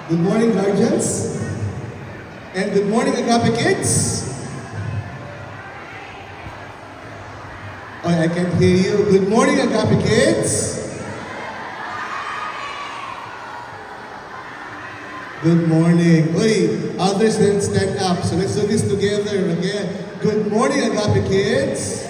Good morning, guardians. And good morning, Agape kids. Oh, I can hear you. Good morning, Agape kids. Good morning. Oy, others didn't stand up, so let's do this together again. Good morning, Agape kids.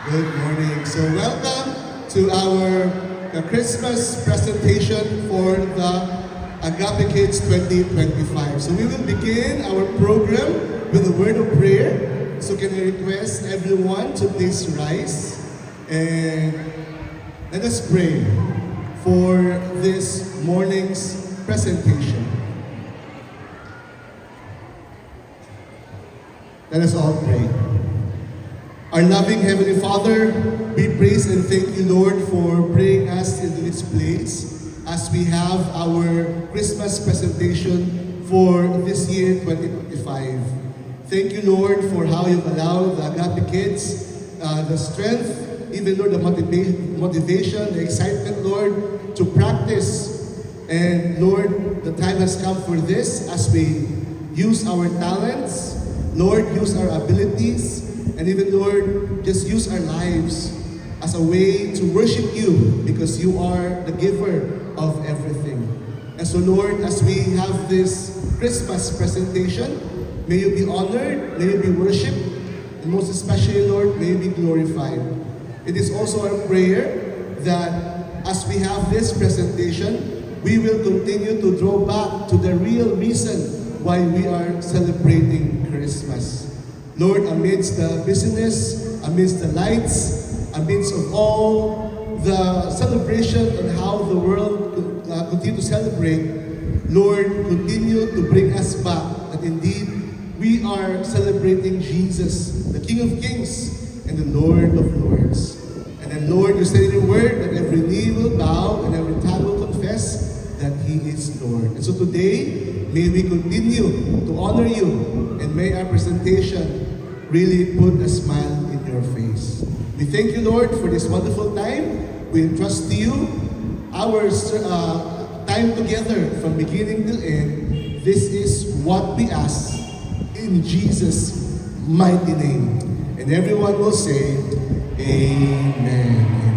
Good morning. So welcome to our Christmas presentation for the Agape Kids 2025. So we will begin our program with a word of prayer. So can I request everyone to please rise and let us pray for this morning's presentation. Let us all pray. Our loving Heavenly Father, we praise and thank you, Lord, for bringing us into this place as we have our Christmas presentation for this year, 2025. Thank you, Lord, for how you've allowed the Agape kids the strength, even, Lord, the motivation, the excitement, Lord, to practice. And, Lord, the time has come for this as we use our talents, Lord, use our abilities, and even, Lord, just use our lives as a way to worship you because you are the giver of everything. And so, Lord, as we have this Christmas presentation, may you be honored, may you be worshipped, and most especially, Lord, may you be glorified. It is also our prayer that as we have this presentation, we will continue to draw back to the real reason why we are celebrating Christmas. Lord, amidst the busyness, amidst the lights, amidst of all the celebration and how the world continue to celebrate, Lord, continue to bring us back that indeed we are celebrating Jesus, the King of Kings and the Lord of Lords. And then, Lord, you said in your word that every knee will bow and every tongue will confess that He is Lord. And so today, may we continue to honor you and may our presentation really put a smile in your face. We thank you, Lord, for this wonderful time. We entrust to you our time together from beginning to end. This is what we ask in Jesus' mighty name. And everyone will say, Amen.